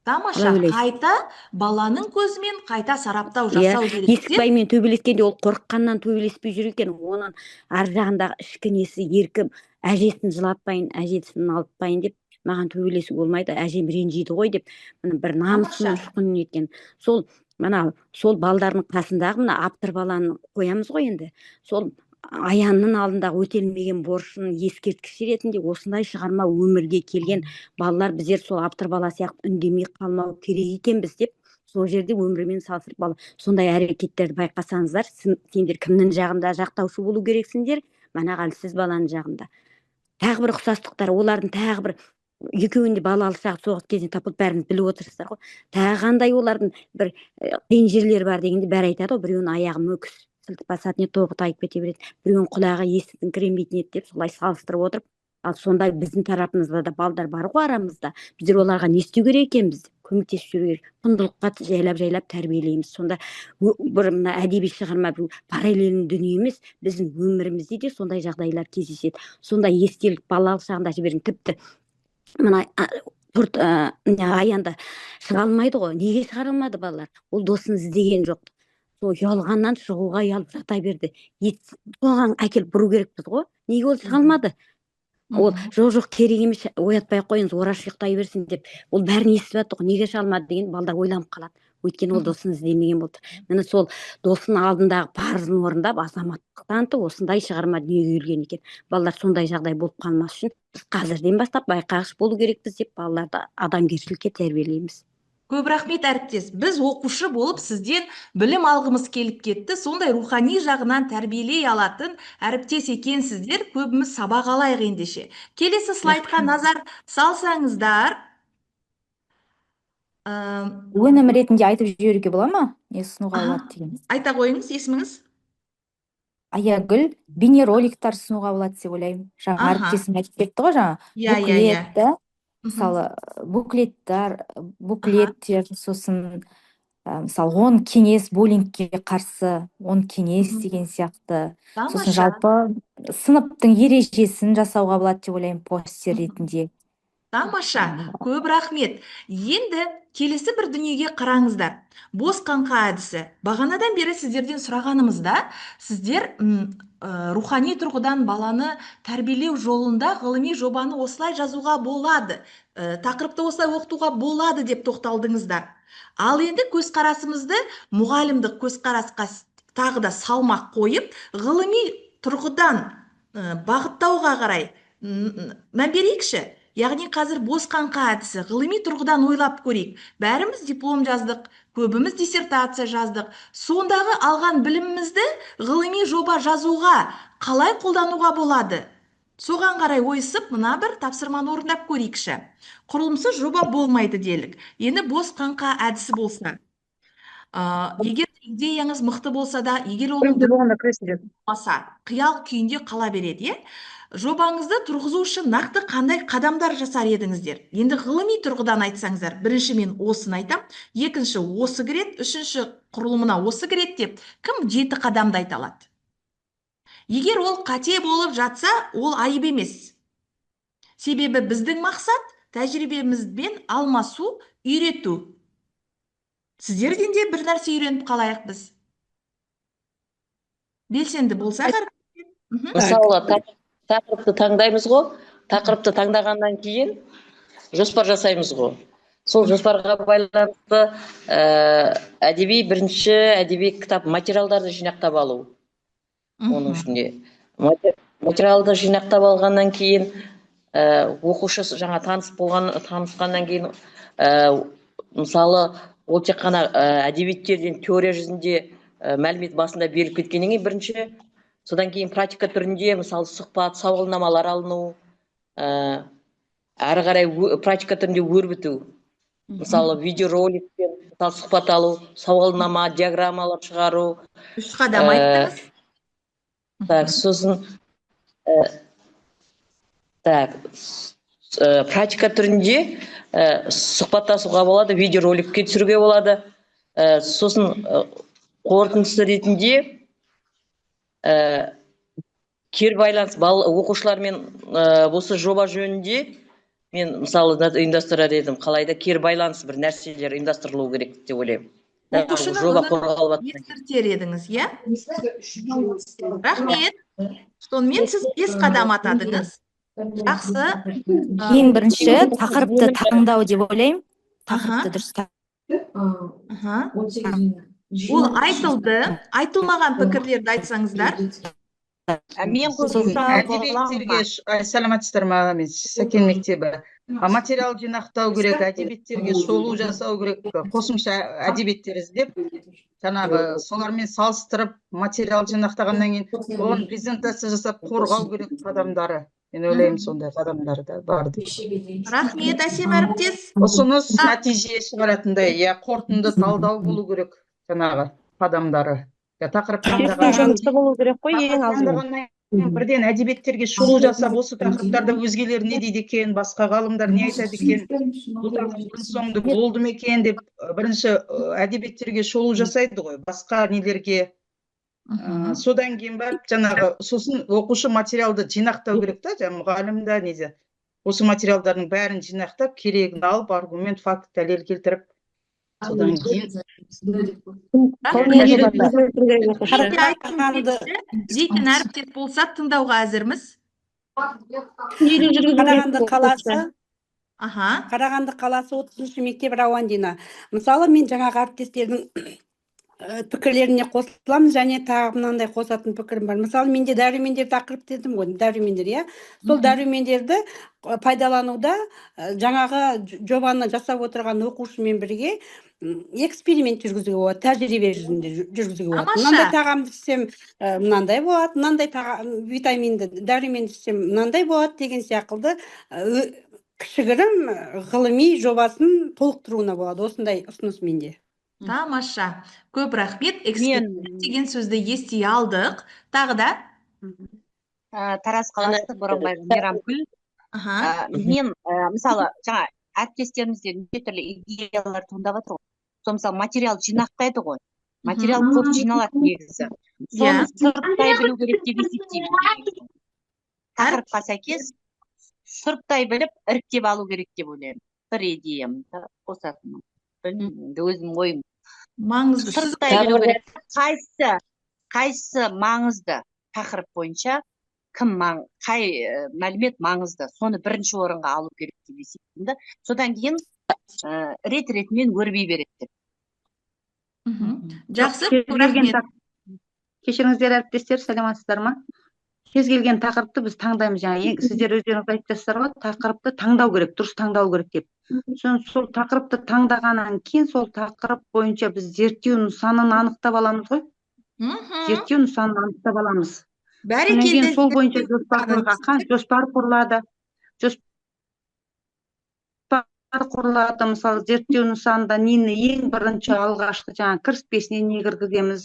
Тамаша, қайта баланың көзімен қайта сараптау жасау керек. Есікбаймен төбелескенде ол қорыққаннан төбелеспей жүр екен. Оның ар жағындағы ішкі несі еркім, әжесін жылатпайын, әжесін алыппайын деп маған төбелесу болмайды, әжем ренжиді ғой деп бір намысын ұшқын еткен. Сол балдардың қасындағы мына аптыр баланы қоямыз ғой енді. Сол аянның алдындағы өтелмеген борышын ескерткіш ретінде осындай шығарма өмірге келген балалар біздер сол аптыр бала сияқты үндемей қалмау керек екенбіз деп сол жерде өмірмен салыстырып бала сондай әрекеттерді байқасаңыздар, сендер кімнің жағында жақтаушы болу керексіңдер, манағал сіз баланың жағында. Тағы бір ұқсастықтар, олардың тағы бір екеуінде балалы шағы соғыс кезінде тапылып бәріңіз біліп отырсыздар ғой. Тағы қандай олардың бір қиын жерлері бар дегенде бәрі айтады ғой, біреуінің аяғы мүкіс сілтіп басатын еді, тобы тайып кете береді, біреуінің құлағы естіңкіремейтін еді деп солай салыстырып отырып, ал сондай біздің тарапымызда да балдар бар ғой арамызда. Біздер оларға не істеу керек екенбіз? Көмектесіп жүру керек. Құндылыққа жайлап тәрбиелейміз. Сонда бір мына әдеби шығарма параллельный дүние емес, біздің өмірімізде де сондай жағдайлар кездеседі. Сондай естелік балалық шағында жіберген тіпті мына аянда шыға алмайды ғой. Неге шығара алмады балалар? Ол досын іздеген жоқ. Сол ұялғаннан шығуға ұялып жата берді. Соған әкеліп бұру керекпіз ғой. Неге ол шыға алмады? Ол жоқ керек емес, оятпай қойыңыз, ораш ұйықтай берсін деп. Ол бәрін естіп жатты ғой. Неге шыға алмады деген балдар ойланып қалады. Өйткені ол досын іздемеген болды. Міне сол досын алдындағы парызын орындап, азаматтық танытып, осындай шығарма дүниеге келген екен. Балалар сондай жағдай болып қалмас үшін қазірден бастап байқағыш болу керекпіз деп балаларды адамгершілікке тәрбиелейміз. Көп рахмет әріптес. Біз оқушы болып сізден білім алғымыз келіп кетті. Сондай рухани жағынан тәрбиелей алатын әріптес екенсіздер. Көбіміз сабақ алайық ендеше. Келесі слайдқа назар салсаңыздар. Өнім ретінде айтып жіберуге бола ма? Не ұсынуға болады деген. Айта қойыңыз, есіміңіз? Аягүл, бейнероликтар ұсынуға болады деп ойлаймын. Жаңа әріптесім айтып кетті ғой жаңа. Буклетті, мысалы буклеттер, сосын мысалы 10 кеңес буллингке қарсы 10 кеңес деген сияқты. Сосын жалпы сыныптың ережесін жасауға болады деп ойлаймын постер ретінде. Тамаша, көп рахмет. Енді келесі бір дүниеге қараңыздар. Бос қаңқа әдісі. Бағанадан бері сіздерден сұрағанымызда, сіздер рухани тұрғыдан баланы тәрбиелеу жолында ғылыми жобаны осылай жазуға болады, тақырыпты осылай оқытуға болады деп тоқталдыңыздар. Ал енді көзқарасымызды мұғалімдік көзқарасқа тағы да салмақ қойып, ғылыми тұрғыдан бағыттауға қарай мән берейікші. Яғни қазір бос қаңқа әдісі ғылыми тұрғыдан ойлап көрейік. Бәріміз диплом жаздық, көбіміз диссертация жаздық. Сондағы алған білімімізді ғылыми жоба жазуға қалай қолдануға болады? Соған қарай ойысып, мына бір тапсырманы орындап көрейікші. Құрылымсыз жоба болмайды делік. Енді бос қаңқа әдісі болса. Егер идеяңыз мықты болса да, егер ол болмаса, қиял күйінде қала береді. жобаңызды тұрғызу үшін нақты қандай қадамдар жасар едіңіздер? Енді ғылыми тұрғыдан айтсаңыздар, бірінші мен осыны айтам, екінші осы кіреді, үшінші құрылымына осы кіреді деп, кім 7 қадамды айта алады? Егер ол қате болып жатса, ол айып емес. Себебі біздің мақсат тәжірибемізбен алмасу, үйрету. Сіздерден де бір нәрсе үйреніп қалайық біз. Белсенді болсақ, мысалы тақырыпты таңдаймыз ғой, тақырыпты таңдағаннан кейін жоспар жасаймыз ғой. Сол жоспарға байланысты әдеби бірінші әдеби кітап материалдарды жинақтап алу. Оның ішінде материалды жинақтап алғаннан кейін оқушы жаңа танысқаннан кейін мысалы ол тек қана әдебиеттерден теория жүзінде мәлімет басында беріліп кеткеннен кейін бірінші, содан кейін практика түрінде мысалы сұхбат, сауалнамалар алыну, әрі қарай практика түрінде өрбіту. Мысалы видеороликпен сұхбат алу, сауалнама, диаграммалар шығару. 3 қадам айттыңыз. Сосын практика түрінде сұхбаттасуға болады, видеороликке түсіруге болады. Сосын қорытындысы ретінде кері байланыс оқушылармен осы жоба жөнінде мен мысалы ұйымдастырар едім. Қалайда кері байланыс бір нәрселер ұйымдастырылу керек деп ойлаймын. Оқушыны ескертер едіңіз, иә? Рахмет. Сонымен сіз 5 қадам атадыңыз. Жақсы. Ең бірінші тақырыпты таңдау деп ойлаймын. Тақырыпты дұрыс Ол айтылды, айтылмаған пікірлерді айтсаңыздар. Мен әдебиеттерге саламатсыздар ма, мен Сәкен мектебі. Материал жинақтау керек, әдебиеттерге шолу жасау керек, қосымша әдебиеттер іздеп, жаңағы солармен салыстырып материал жинақтағаннан кейін оған презентация жасап қорғау керек қадамдары. Мен ойлаймын сондай қадамдары бар деп. Рахмет, Әсем әріптес. Ұсыныс нәтиже шығаратындай, қорытынды талдау болу керек жаңағы қадамдары. Тақырып таңдағаннан бірден әдебиеттерге шолу жасап, осы тақырыптарда өзгелер не дейді екен, басқа ғалымдар не айтады екен, бұл тақырыптың соңында болды ма екен деп бірінші әдебиеттерге шолу жасайды ғой, басқа нелерге. Содан кейін барып жаңағы сосын оқушы материалды жинақтау керек та, мұғалімда неде. Осы материалдардың бәрін жинақтап, керегін алып, аргумент, факт, дәлел келтіріп, содан кейін дейтін әріптес болса тыңдауға әзірміз. Қарағанды қаласы 30-шы мектеп Рауандина. Мысалы, мен жаңағы әріптестердің пікірлеріне қосыламын, және тағы мынандай қосатын пікірім бар. Мысалы, менде дәрумендер тақырып дедім ғой, дәрумендер, иә. Сол дәрумендерді пайдалануда жаңағы жобаны жасап отырған оқушымен бірге эксперимент жүргізуге болады, тәжірибе жүзінде жүргізуге болады. Мынандай тағамды ішсем, мынандай болады, мынандай витаминді дәруменді ішсем, мынандай болады деген сияқты кішігірім ғылыми жобасын толықтыруына болады. Осындай ұсыныс менде. Тамаша. Көп рахмет. Эксперимент деген сөзді ести алдық. Тағы да? Тараз қаласы Боранбай Мейрамкүл. Мен, мысалы, жаңа әріптестерімізде неше түрлі идеялар туындап жатыр ғой. Сол мысалы материал жинақтайды ғой. Материал көп жиналады негізі. Соны сұрыптай білу керек деп есептеймін. Тақырыпқа сәйкес сұрыптай біліп, іріктеп алу керек деп ойлаймын. Бір идеямды қосатыным. Өзім ойым. Маңызды. Сұрыптай білу керек. Қайсы маңызды тақырып бойынша қай мәлімет маңызды, соны бірінші орынға алу керек деп есептеймін. Содан кейін рет-ретімен өрбей береді. Жақсы, рахмет. Кешіріңіздер әріптестер, саламатсыздар ма? Кез келген тақырыпты біз таңдаймыз, сіздер өздеріңіз айтасыздар ғой, тақырыпты таңдау керек, дұрыс таңдау керек деп. Сол тақырыпты таңдағаннан кейін сол тақырып бойынша біз зерттеу нысанын анықтап аламыз ғой. Зерттеу нысанын анықтап аламыз. Бәрекелді. Сол бойынша жоспар құрылады. Мысалы, зерттеу нысанында нені ең бірінші алғашқы жаңа кіріспесіне не кіргіземіз,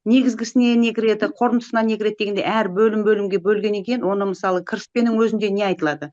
негізгісіне не кіреді, қорытындысына не кіреді дегенде әр бөлімге бөлгеннен кейін оны мысалы кіріспенің өзінде не айтылады,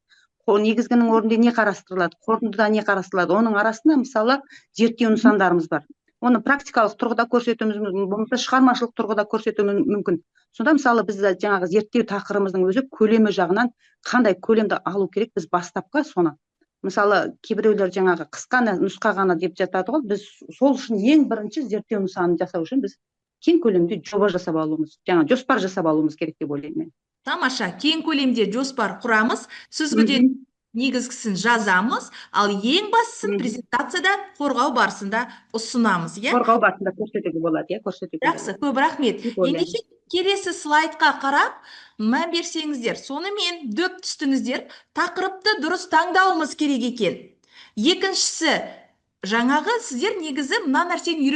негізгінің орнында не қарастырылады, қорытындыда не қарастырылады, оның арасында мысалы зерттеу нысандарымыз бар. Оны практикалық тұрғыда көрсетуіміз мүмкін, болмаса шығармашылық тұрғыда көрсетуіміз мүмкін. Сонда мысалы біз жаңағы зерттеу тақырыбымыздың өзі көлемі жағынан қандай көлемді алу керек, біз бастапқы соны. Мысалы кейбіреулер жаңағы қысқа нұсқа ғана деп жатады ғой, біз сол үшін ең бірінші зерттеу нысанын жасау үшін біз кең көлемде жоба жасап алуымыз, жаңа жоспар жасап алуымыз керек деп ойлаймын мен. Тамаша, кең көлемде жоспар құрамыз, сүзгіден негізгісін жазамыз, ал ең бастысын презентацияда қорғау барысында ұсынамыз, иә? Қорғау барысында көрсетуге болады, иә, көрсетуге. Жақсы, көп рахмет. Ендеше келесі слайдқа қарап, мән берсеңіздер, сонымен дөп түстіңіздер, тақырыпты дұрыс таңдауымыз керек екен. Екіншісі, жаңағы сіздер негізі мына нәрсені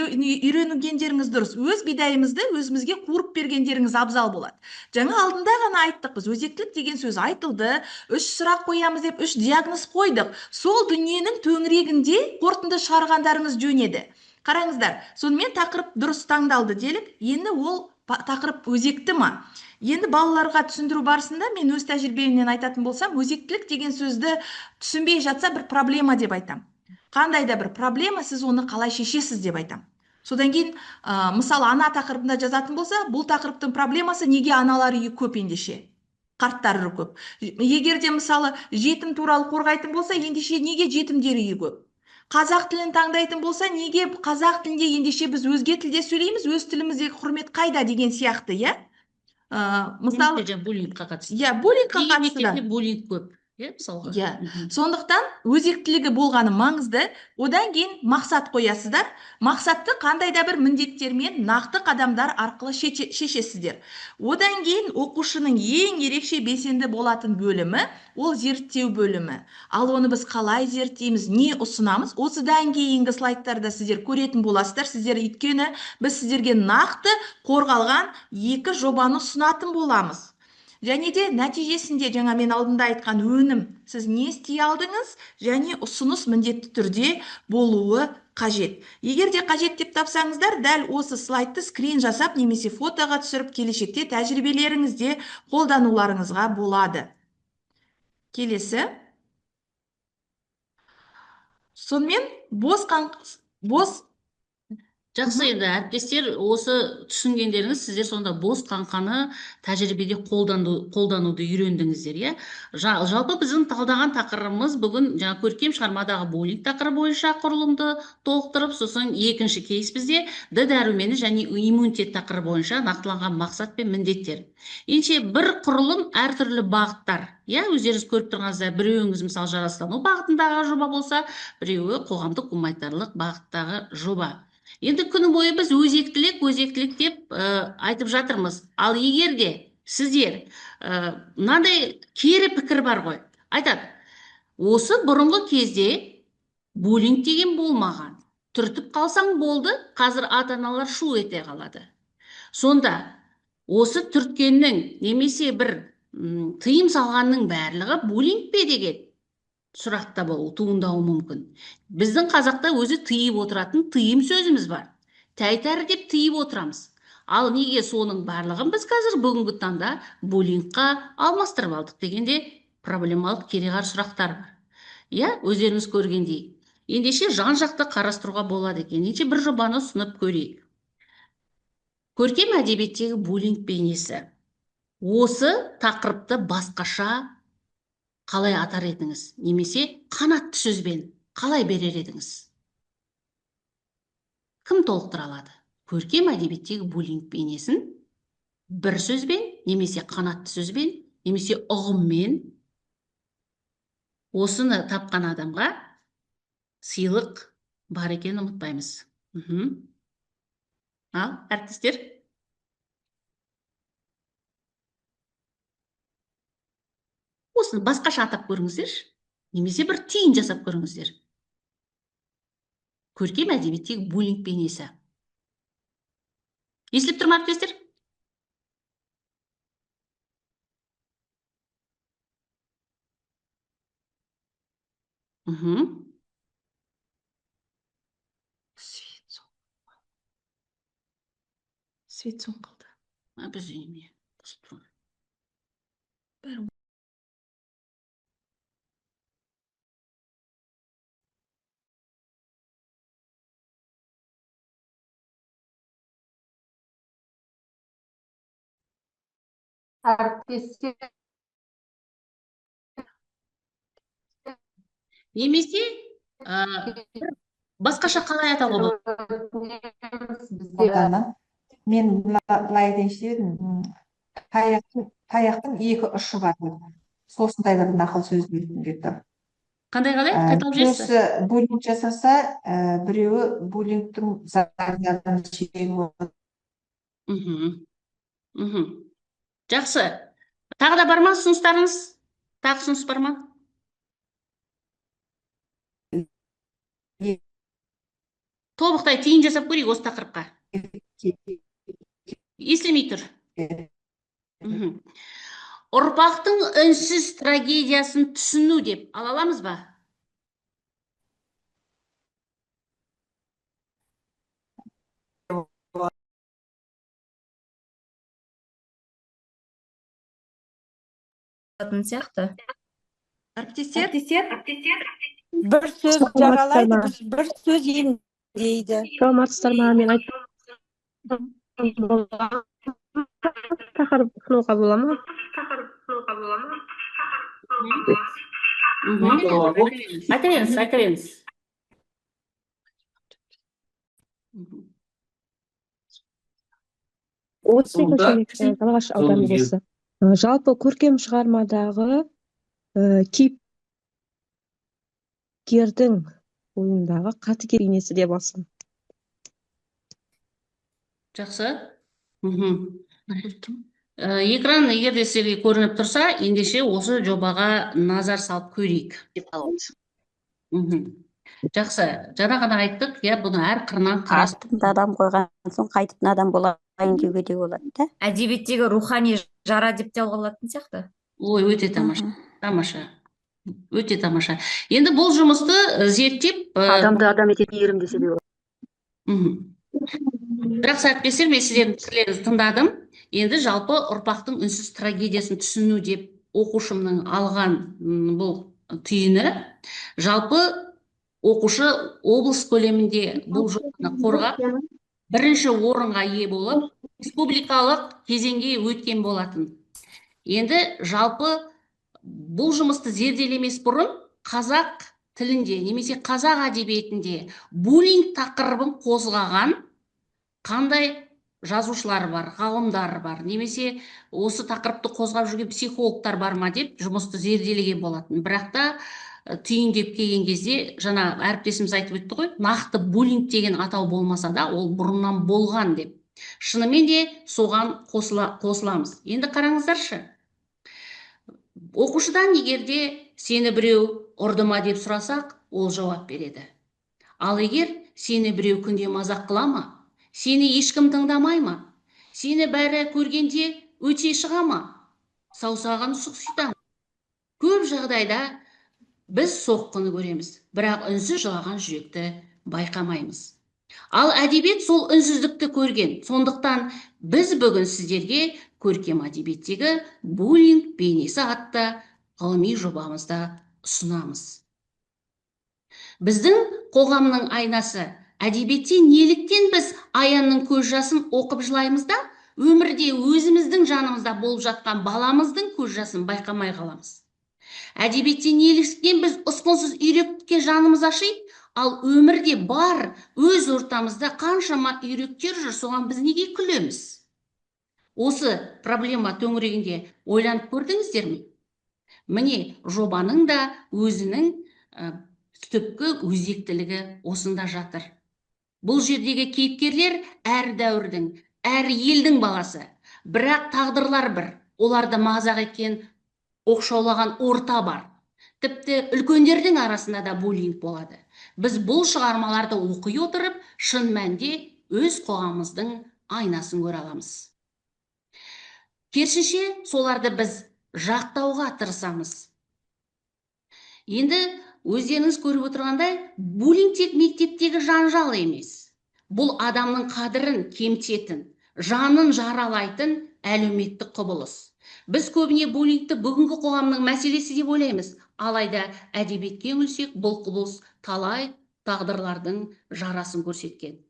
үйренгендеріңіз дұрыс. Өз бидайымызды өзімізге қуырып бергендеріңіз абзал болады. Жаңа алдында ғана айттық, біз өзектілік деген сөз айтылды, 3 сұрақ қоямыз деп 3 диагноз қойдық. Сол дүниенің төңірегінде қорытынды шығарғандарыңыз жөн еді. Қараңыздар, сонымен тақырып дұрыс таңдалды делік, енді ол тақырып өзекті ма? Енді балаларға түсіндіру барысында мен өз тәжірибемнен айтатын болсам, өзектілік деген сөзді түсінбей жатса бір проблема деп айтам. Қандай да бір проблема, сіз оны қалай шешесіз деп айтам. Содан кейін, мысалы, ана тақырыбында жазатын болса, бұл тақырыптың проблемасы неге аналар үйі көп ендеше? Қарттар үйі көп. Егер де мысалы жетім туралы қорғайтын болса, ендеше неге жетімдер үйі көп? Қазақ тілін таңдайтын болса, неге қазақ тілінде ендеше біз өзге тілде сөйлейміз, өз тіліміздегі құрмет қайда деген сияқты, иә? Мысалы, буллингқа қатысты. Иә, буллингқа қатысты да. Буллинг көп. Мысалға. Сондықтан өзектілігі болғаны маңызды. Одан кейін мақсат қоясыздар. Мақсатты қандай да бір міндеттермен нақты қадамдар арқылы шешесіздер. Одан кейін оқушының ең ерекше белсенді болатын бөлімі ол зерттеу бөлімі. Ал оны біз қалай зерттейміз, не ұсынамыз? Осыдан кейінгі слайдтарда сіздер көретін боласыздар. Сіздер өйткені біз сіздерге нақты қорғалған 2 жобаны ұсынатын боламыз. Және де нәтижесінде жаңа мен алдында айтқан өнім, сіз не істей алдыңыз, және ұсыныс міндетті түрде болуы қажет. Егер де қажет деп тапсаңыздар, дәл осы слайдты скрин жасап, немесе фотоға түсіріп, келешекте тәжірибелеріңізде қолдануларыңызға болады. Келесі. Сонымен бос Жақсы, енді әріптестер, осы түсінгендеріңіз, сіздер сонда бос қаңқаны тәжірибеде қолдануды үйрендіңіздер, иә? Жалпы біздің талдаған тақырыбымыз бүгін жаңа көркем шығармадағы буллинг тақырыбы бойынша құрылымды толықтырып, сосын екінші кейс бізде Д дәрумені және иммунитет тақырыбы бойынша нақтыланған мақсат пен міндеттер. Ендеше бір құрылым әртүрлі бағыттар, иә, өздеріңіз көріп тұрғаныңызда, біреуіңіз мысалы жаратылыстану бағытындағы жоба болса, біреуі қоғамдық гуманитарлық бағыттағы жоба. Енді күні бойы біз өзектілік деп айтып жатырмыз. Ал егер де сіздер мынандай кері пікір бар ғой. Айтады, осы бұрынғы кезде буллинг деген болмаған. Түртіп қалсаң болды, қазір ата-аналар шу ете қалады. Сонда осы түрткеннің немесе бір тыйым салғанның барлығы буллинг пе деген сұрақта туындауы мүмкін. Біздің қазақта өзі тыйып отыратын тыйым сөзіміз бар. Тәйтәрі деп тыйып отырамыз. Ал неге соның барлығын біз қазір бүгінгі таңда буллингқа алмастырып алдық дегенде проблемалық кереғар сұрақтар бар. Иә, өздеріңіз көргендей. Ендеше жан-жақты қарастыруға болады екен. Ендеше бір жобаны ұсынып көрейік. Көркем әдебиеттегі буллинг бейнесі. Осы тақырыпты басқаша қалай атар едіңіз, немесе қанатты сөзбен қалай берер едіңіз? Кім толықтыра алады? Көркем әдебиеттегі буллинг бейнесін бір сөзбен, немесе қанатты сөзбен, немесе ұғыммен осыны тапқан адамға сыйлық бар екенін ұмытпаймыз. Ал, әріптестер? Осыны басқаша атап көріңіздер, немесе бір түйін жасап көріңіздер. Көркем әдебиеттегі буллинг бейнесі. Естіліп тұр ма, әріптестер? жеті сон қалды. Біз үйіне. Әріптестер Немесе басқаша қалай атауға болады? бізде Мен былай айтайыншы едім, таяқтың екі ұшы бар. Осындай бір нақыл сөз келді. Қандай қайталап жіберші? Біреусі буллинг жасаса, біреуі буллингтің зардабын шегуі болады. Жақсы. Тағы да бар ма ұсыныстарыңыз? Тағы ұсыныс бар ма? Тобықтай түйін жасап көрейік осы тақырыпқа. Естілмей тұр. Ұрпақтың үнсіз трагедиясын түсіну деп ала аламыз ба? Сияқты. Әріптестер, бір сөз жаралайды, бір сөз емдейді. Саламатсыздар ма? Мен тақырып ұсынуға бола ма? Айта беріңіз. Жалағаш ауданы болса. Жалпы көркем шығармадағы кейіпкердің ойындағы қатыгер бейнесі деп алсам. Жақсы. Экран егер де сізге көрініп тұрса, ендеше осы жобаға назар салып көрейік деп қалады. Жақсы. Жаңа ғана айттық, бұны әр қырынан қарастырып. Артында адам қойған соң қайтып адам болайын деуге де болады да. Әдебиеттегі рухани жара деп те алуға болатын сияқты. Ой, өте тамаша. Өте тамаша. Енді бұл жұмысты зерттеп... Адамды адам ететін иірім десе де болады. Бірақ әріптестер, мен сіздердің пікірлеріңізді тыңдадым. Енді жалпы ұрпақтың үнсіз трагедиясын түсіну деп оқушымның алған бұл түйіні. Жалпы оқушы облыс көлемінде бұл жобаны қорғап, бірінші орынға ие болып, республикалық кезеңге өткен болатын. Енді жалпы бұл жұмысты зерделемес бұрын қазақ тілінде немесе қазақ әдебиетінде буллинг тақырыбын қозғаған қандай жазушылар бар, ғалымдар бар, немесе осы тақырыпты қозғап жүрген психологтар бар ма деп жұмысты зерделеген болатын. Бірақ та түйіндеп келген кезде, жаңа әріптесіміз айтып өтті ғой, нақты буллинг деген атау болмаса да, ол бұрыннан болған деп. Шынымен де соған қосыламыз. Енді қараңыздаршы. Оқушыдан егерде сені біреу ұрды ма деп сұрасақ, ол жауап береді. Ал егер сені біреу күнде мазақ қыла ма? Сені ешкім тыңдамай ма? Сені бәрі көргенде өте шыға ма? Саусағын сұқсита ма? Көп жағдайда біз соққыны көреміз, бірақ үнсіз жылаған жүректі байқамаймыз. Ал әдебиет сол үнсіздікті көрген. Сондықтан біз бүгін сіздерге көркем әдебиеттегі буллинг бейнесі атты ғылыми жобамызда ұсынамыз. Біздің қоғамның айнасы әдебиетте неліктен біз аянның көз жасын оқып жылаймыз да, өмірде өзіміздің жанымызда болып жатқан баламыздың көз жасын байқамай қаламыз. Әдебиетте неліктен біз ұсқынсыз үйрекке жанымыз ашиды, ал өмірде бар өз ортамызда қаншама үйректер жүр, соған біз неге күлеміз? Осы проблема төңірегінде ойланып көрдіңіздер ме? Міне, жобаның да өзінің түпкі өзектілігі осында жатыр. Бұл жердегі кейіпкерлер әр дәуірдің, әр елдің баласы. Бірақ тағдырлар бір. Оларды мазақ еткен, оқшаулаған орта бар. Тіпті үлкендердің арасында да буллинг болады. Біз бұл шығармаларды оқи отырып, шын мәнде өз қоғамымыздың айнасын көре аламыз. Керісінше, соларды біз жақтауға тырысамыз. Енді өздеріңіз көріп отырғандай, буллинг тек мектептегі жанжал емес. Бұл адамның қадірін кемтетін, жанын жаралайтын әлеуметтік құбылыс. Біз көбіне буллингті бүгінгі қоғамның мәселесі деп ойлаймыз. Алайда әдебиетке үңілсек, бұл құбылыс талай тағдырлардың жарасын көрсеткен.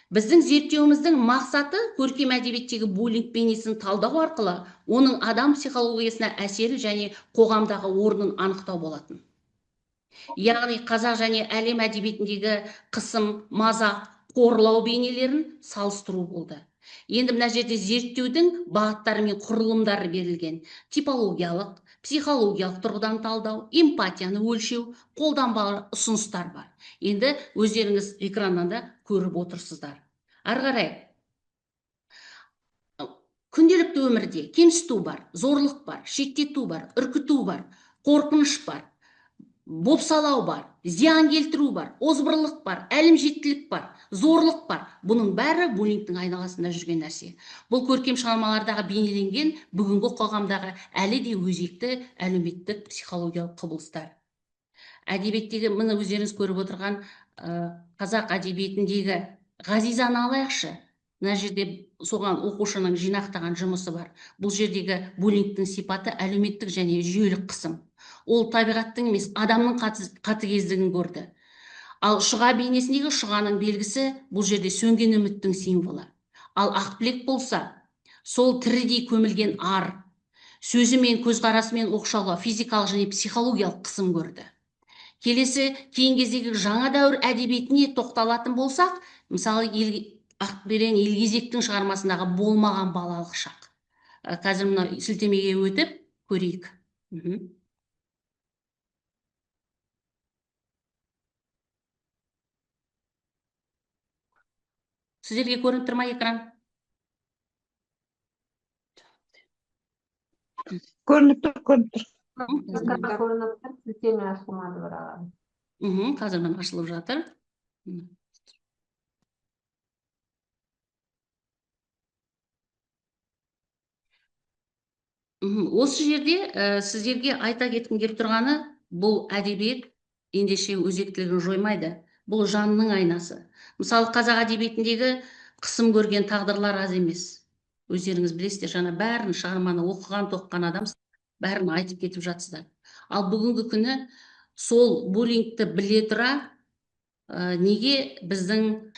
Біздің зерттеуіміздің мақсаты көркем әдебиеттегі буллинг бейнесін талдау арқылы оның адам психологиясына әсері және қоғамдағы орнын анықтау болатын. Яғни қазақ және әлем әдебиетіндегі қысым, мазақ, қорлау бейнелерін салыстыру болды. Енді мына жерде зерттеудің бағыттары мен құрылымдары берілген. Типологиялық, психологиялық тұрғыдан талдау, эмпатияны өлшеу, қолданбалы ұсыныстар бар. Енді өздеріңіз экраннан да көріп отырсыздар. Ары қарай, күнделікті өмірде кемсіту бар, зорлық бар, шеттету бар, үркіту бар, қорқыныш бар, бопсалау бар, зиян келтіру бар, озбырлық бар, әлімжеттілік бар, зорлық бар. Бұның бәрі буллингтің айналасында жүрген нәрсе. Бұл көркем шығармалардағы бейнеленген бүгінгі қоғамдағы әлі де өзекті әлеуметтік психологиялық құбылыстар. Әдебиеттегі, міне өздеріңіз көріп отырған қазақ әдебиетіндегі Ғазизаны алайықшы. Мына жерде соған оқушының жинақтаған жұмысы бар. Бұл жердегі буллингтің сипаты әлеуметтік және жүйелік қысым. Ол табиғаттың емес, адамның қатыгездігін көрді. Ал шұға бейнесіндегі шұғаның белгісі бұл жерде сөнген үміттің символы. Ал ақбілек болса, сол тірідей көмілген ар, сөзі мен көзқарасымен оқшаулау, физикалық және психологиялық қысым көрді. Келесі кейін кездегі жаңа дәуір әдебиетіне тоқталатын болсақ, мысалы Ақберен Елгезектің шығармасындағы болмаған балалық шақ. Қазір мына сілтемеге өтіп көрейік. Сіздерге көрініп тұр ма экран? Көрініп тұр, көрініп тұр. Көрініп тұр, сілтеме ашылмады бірақ. Қазір мына ашылып жатыр. Осы жерде сіздерге айта кеткім келіп тұрғаны, бұл әдебиет ендеше өзектілігін жоймайды. Бұл жанның айнасы. Мысалы, қазақ әдебиетіндегі қысым көрген тағдырлар аз емес. Өздеріңіз білесіздер, жаңа бәрін шығарманы оқыған, тоққан адам бәрін айтып кетіп жатсыздар. Ал бүгінгі күні сол буллингті біле тұра, неге біздің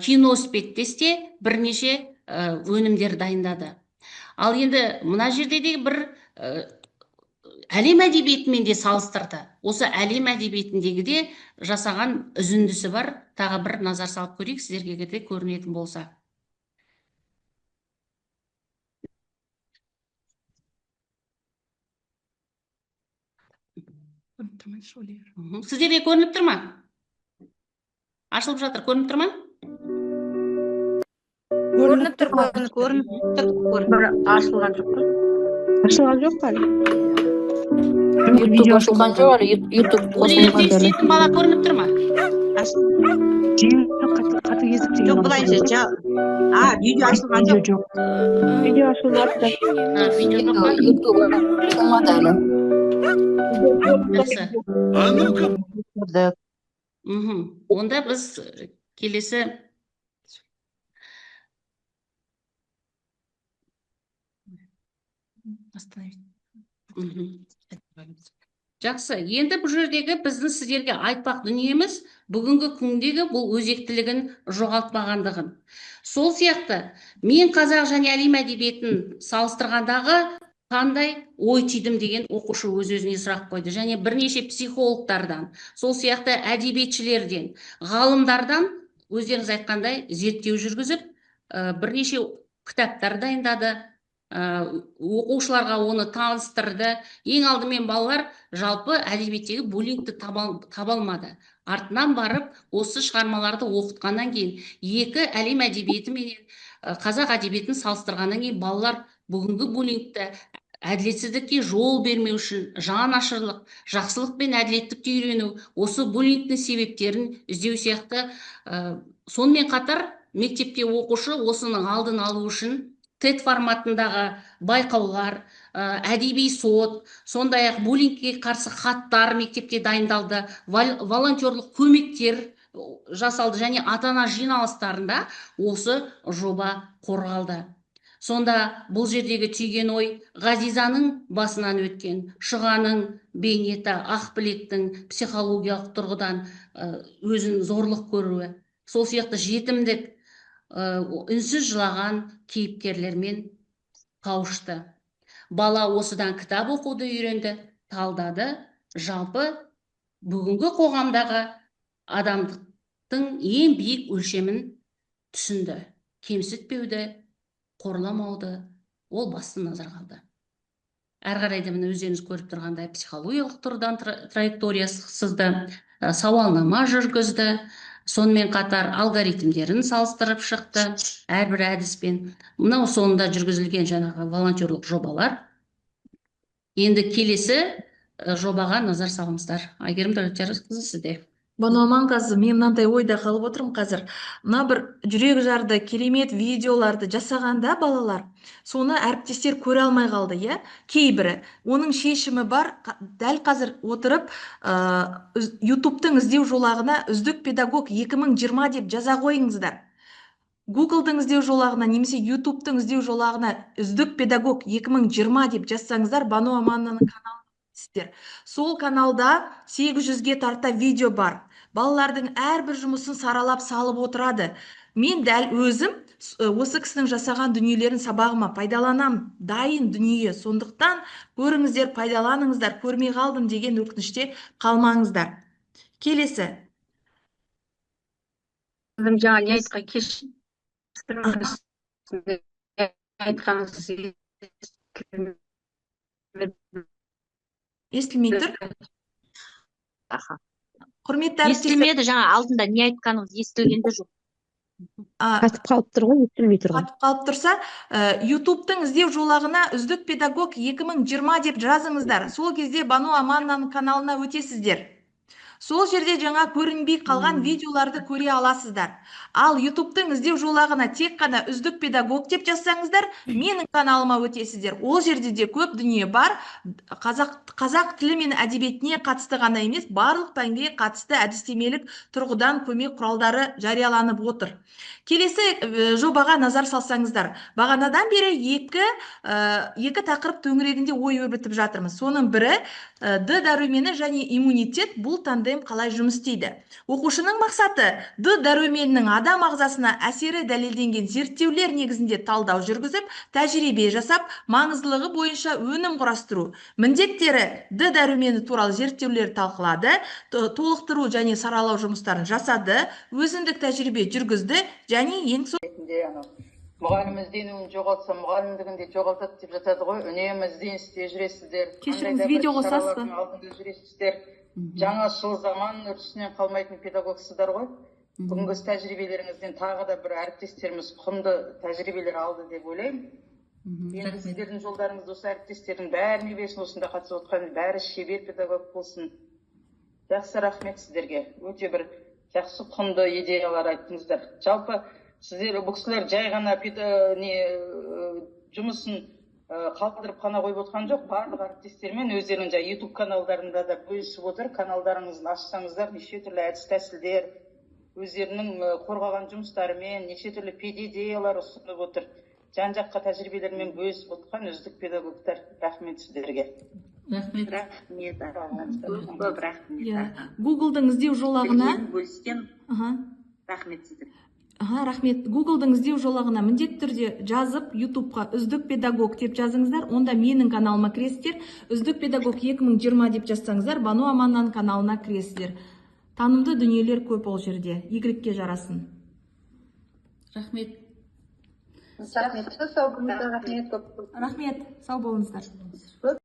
киноспектесте бірнеше өнімдер дайындады. Ал енді мына жерде де бір әлем әдебиетімен де салыстырды. Осы әлем әдебиетіндегі де жасаған үзіндісі бар. Тағы бір назар салып көрейік, сіздерге де көрінетін болса. Сіздерге көрініп тұр ма? Ашылып жатыр, көрініп тұр ма? Көрініп тұр, ашылған жоқ па? Ашылған жоқ па? YouTube ашылған жоқ, әлі YouTube қосылған жоқ. Бала көрініп тұр ма? Қатыгездік деген. Жоқ, былайша, видео ашылған жоқ. Видео ашылмапты. YouTube ашылмады әлі. Онда біз келесі жақсы, енді бұл жердегі біздің сіздерге айтпақ дүниеміз бүгінгі күндегі бұл өзектілігін жоғалтпағандығын. Сол сияқты мен қазақ және әлем әдебиетін салыстырғандағы қандай ой түйдім деген оқушы өз-өзіне сұрақ қойды. Және бірнеше психологтардан, сол сияқты әдебиетшілерден, ғалымдардан өздеріңіз айтқандай зерттеу жүргізіп, бірнеше кітаптар дайындады, оқушыларға оны таныстырды. Ең алдымен балалар жалпы әдебиеттегі буллингті таба алмады. Артынан барып, осы шығармаларды оқытқаннан кейін, екі әлем әдебиеті мен қазақ әдебиетін салыстырғаннан кейін балалар бүгінгі буллингті әділетсіздікке жол бермеу үшін жан ашырлық, жақсылық пен әділеттікті үйрену, осы буллингтің себептерін іздеу сияқты. Сонымен қатар мектепте оқушы осының алдын алу үшін TED форматындағы байқаулар, әдеби сот, сондай-ақ буллингке қарсы хаттар мектепте дайындалды, волонтерлық көмектер жасалды және ата-ана жиналыстарында осы жоба қорғалды. Сонда бұл жердегі түйген ой Ғазизаның басынан өткен Шұғаның, Бейнеті, Ақбілектің психологиялық тұрғыдан өзін зорлық көруі, сол сияқты жетімдік, үнсіз жылаған кейіпкерлермен қауышты. Бала осыдан кітап оқуды үйренді, талдады, жалпы бүгінгі қоғамдағы адамдықтың ең биік өлшемін түсінді. Кемсітпеуді, қорламауды, ол басты назарға алды. Әрі қарай да міне өздеріңіз көріп тұрғандай психологиялық тұрғыдан траектория сызды, сауалнама жүргізді, сонымен қатар алгоритмдерін салыстырып шықты, әрбір әдіспен. Мынау соңында жүргізілген жаңағы волонтерлік жобалар. Енді келесі жобаға назар салыңыздар. Айгерім Дәулетжарқызы, сізде. Бану Аманқызы, мен мынандай ойда қалып отырмын қазір. Мына бір жүрек жарды, керемет видеоларды жасағанда балалар, соны әріптестер көре алмай қалды, иә? Кейбірі. Оның шешімі бар. Дәл қазір отырып, YouTube-тың іздеу жолағына үздік педагог 2020 деп жаза қойыңыздар. Google-дың іздеу жолағына немесе YouTube-тың іздеу жолағына үздік педагог 2020 деп жазсаңыздар, Бану Аманның каналын көресіздер. Сол каналда 800-ге тарта видео бар. Балалардың әрбір жұмысын саралап салып отырады. Мен дәл өзім осы кісінің жасаған дүниелерін сабағыма пайдаланам, дайын дүние. Сондықтан көріңіздер, пайдаланыңыздар, көрмей қалдым деген өкініште қалмаңыздар. Келесі. Жаңа не айтқан естілмей тұр? Құрметті әріптестер, естілмеді, жаңа алдында не айтқаныңыз естілгенде жоқ. Қатып қалып тұр ғой, естілмей тұрған. Қатып қалып тұрса, YouTube-тың іздеу жолағына үздік педагог 2020 деп жазыңыздар. Сол кезде Бану Аманның каналына өтесіздер. Сол жерде жаңа көрінбей қалған видеоларды көре аласыздар. Ал YouTube-тың іздеу жолағына тек қана үздік педагог деп жазсаңыздар, менің каналыма өтесіздер. Ол жерде де көп дүние бар. Қазақ тілі мен әдебиетіне қатысты ғана емес, барлық пәнге қатысты әдістемелік тұрғыдан көмек құралдары жарияланып отыр. Келесі жобаға назар салсаңыздар. Бағанадан бері екі тақырып төңірегінде ой өрбітіп жатырмыз. Соның бірі Д дәрумені және иммунитет, бұл тандем қалай жұмыс істейді. Оқушының мақсаты Д дәруменінің адам ағзасына әсері дәлелденген зерттеулер негізінде талдау жүргізіп, тәжірибе жасап, маңыздылығы бойынша өнім құрастыру. Міндеттері Д дәрумені туралы зерттеулер талқылады, толықтыру және саралау жұмыстарын жасады, өзіндік тәжірибе жүргізді және ең соңында мұғалім ізденуін жоғалтса, мұғалімдігінде жоғалтады деп жатады ғой. Үнемі ізденісте жүресіздер. Кешіріңіз, видео қосасыз ба? Жаңа жыл заман үрдісінен қалмайтын педагогсыздар ғой. Бүгінгі тәжірибелеріңізден тағы да бір әріптестеріміз құнды тәжірибелер алды деп ойлаймын. Енді сіздердің жолдарыңызды осы әріптестердің бәріне берсін, осында қатысып отқан бәрі шебер педагог болсын. Жақсы, рахмет сіздерге. Өте бір жақсы құнды идеялар айттыңыздар. Жалпы сіздер бұл кісілер жай ғана жұмысын қалдырып қана қойып отқан жоқ, барлық әріптестермен өздерінің YouTube каналдарында да бөлісіп отыр. Каналдарыңызды ашсаңыздар, неше түрлі әдіс тәсілдер, өздерінің қорғаған жұмыстарымен неше түрлі идеялар ұсынып отыр. Жан-жаққа тәжірибелермен бөлісіп отқан үздік педагогтар. Рахмет сіздерге. Рахмет. Көп рахмет. Google-дың іздеу жолағына рахмет сіздерге. Рахмет. Google-дың іздеу жолағына міндетті түрде жазып, YouTube-ға үздік педагог деп жазыңыздар. Онда менің каналыма кіресіздер. Үздік педагог 2020 деп жазсаңыздар, Бану Аманның каналына кіресіздер. Танымды дүниелер көп ол жерде. Y-ке жарасын. Рахмет. Рахмет. Сау болыңыздар.